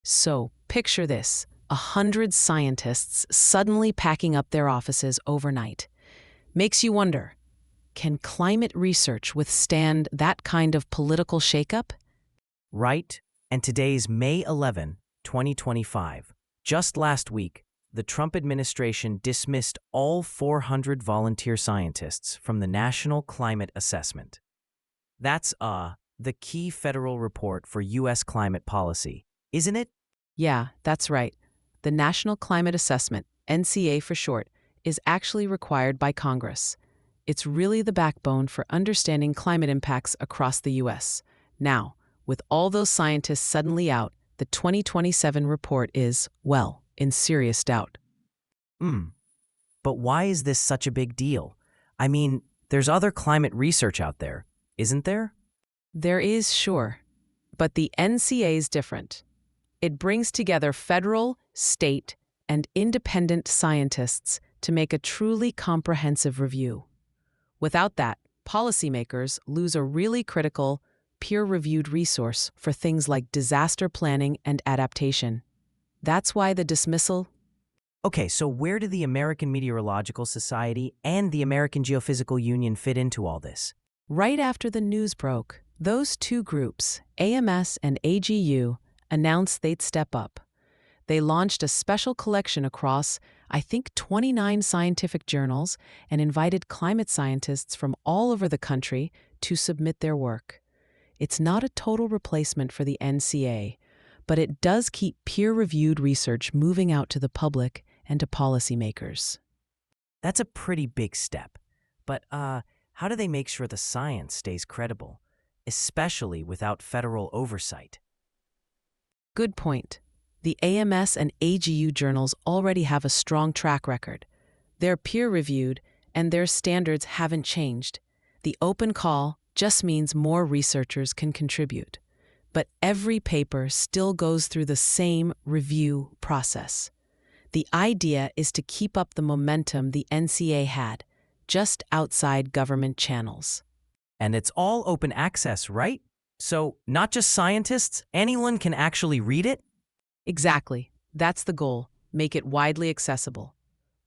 So, picture this: 100 scientists suddenly packing up their offices overnight. Makes you wonder, can climate research withstand that kind of political shakeup? Right? And today's May 11, 2025. Just last week, the Trump administration dismissed all 400 volunteer scientists from the National Climate Assessment. That's the key federal report for U.S. climate policy, isn't it? Yeah, that's right. The National Climate Assessment, NCA for short, is actually required by Congress. It's really the backbone for understanding climate impacts across the U.S. Now, with all those scientists suddenly out, the 2027 report is, well, in serious doubt. But why is this such a big deal? I mean, there's other climate research out there, isn't there? There is, sure, but the NCA is different. It brings together federal, state, and independent scientists to make a truly comprehensive review. Without that, policymakers lose a really critical, peer-reviewed resource for things like disaster planning and adaptation. That's why the dismissal. Okay, so where do the American Meteorological Society and the American Geophysical Union fit into all this? Right after the news broke, those two groups, AMS and AGU, announced they'd step up. They launched a special collection across, I think, 29 scientific journals and invited climate scientists from all over the country to submit their work. It's not a total replacement for the NCA, but it does keep peer-reviewed research moving out to the public and to policymakers. That's a pretty big step. But how do they make sure the science stays credible, especially without federal oversight? Good point. The AMS and AGU journals already have a strong track record. They're peer-reviewed, and their standards haven't changed. The open call just means more researchers can contribute. But every paper still goes through the same review process. The idea is to keep up the momentum the NCA had, just outside government channels. And it's all open access, right? So not just scientists, anyone can actually read it? Exactly. That's the goal. Make it widely accessible.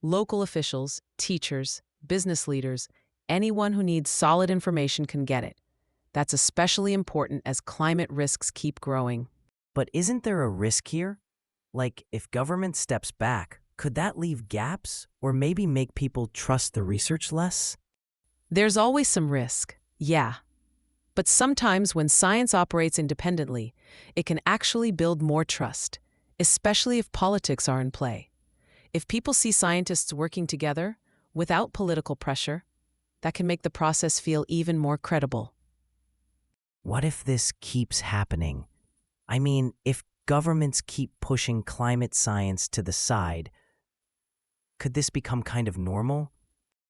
Local officials, teachers, business leaders, anyone who needs solid information can get it. That's especially important as climate risks keep growing. But isn't there a risk here? Like, if government steps back, could that leave gaps or maybe make people trust the research less? There's always some risk, yeah. But sometimes when science operates independently, it can actually build more trust, especially if politics are in play. If people see scientists working together, without political pressure, that can make the process feel even more credible. What if this keeps happening? I mean, if governments keep pushing climate science to the side, could this become kind of normal?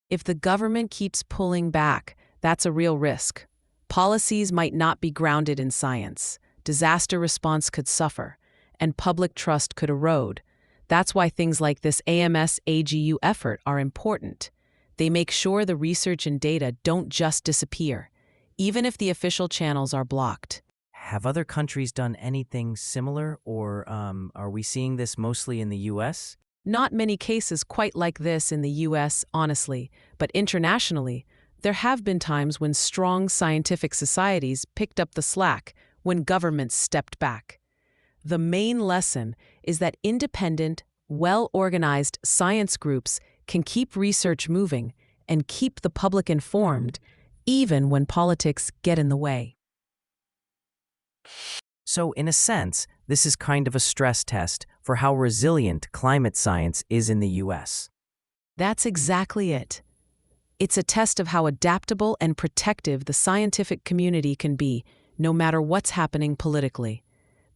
If the government keeps pulling back, that's a real risk. Policies might not be grounded in science, disaster response could suffer, and public trust could erode. That's why things like this AMS-AGU effort are important. They make sure the research and data don't just disappear, even if the official channels are blocked. Have other countries done anything similar, or are we seeing this mostly in the U.S.? Not many cases quite like this in the U.S., honestly, but internationally, there have been times when strong scientific societies picked up the slack when governments stepped back. The main lesson is that independent, well-organized science groups can keep research moving and keep the public informed, even when politics get in the way. So, in a sense, this is kind of a stress test for how resilient climate science is in the U.S. That's exactly it. It's a test of how adaptable and protective the scientific community can be, no matter what's happening politically.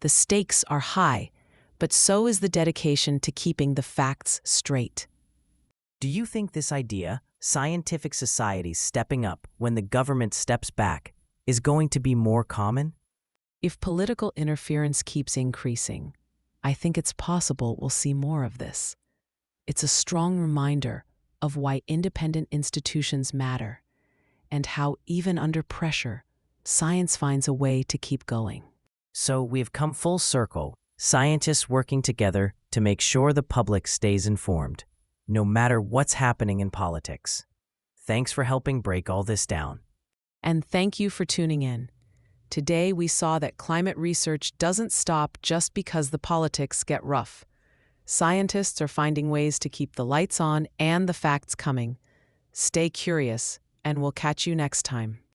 The stakes are high, but so is the dedication to keeping the facts straight. Do you think this idea, scientific societies stepping up when the government steps back, is going to be more common? If political interference keeps increasing, I think it's possible we'll see more of this. It's a strong reminder of why independent institutions matter and how, even under pressure, science finds a way to keep going. So we've come full circle. Scientists working together to make sure the public stays informed, no matter what's happening in politics. Thanks for helping break all this down. And thank you for tuning in. Today we saw that climate research doesn't stop just because the politics get rough. Scientists are finding ways to keep the lights on and the facts coming. Stay curious, and we'll catch you next time.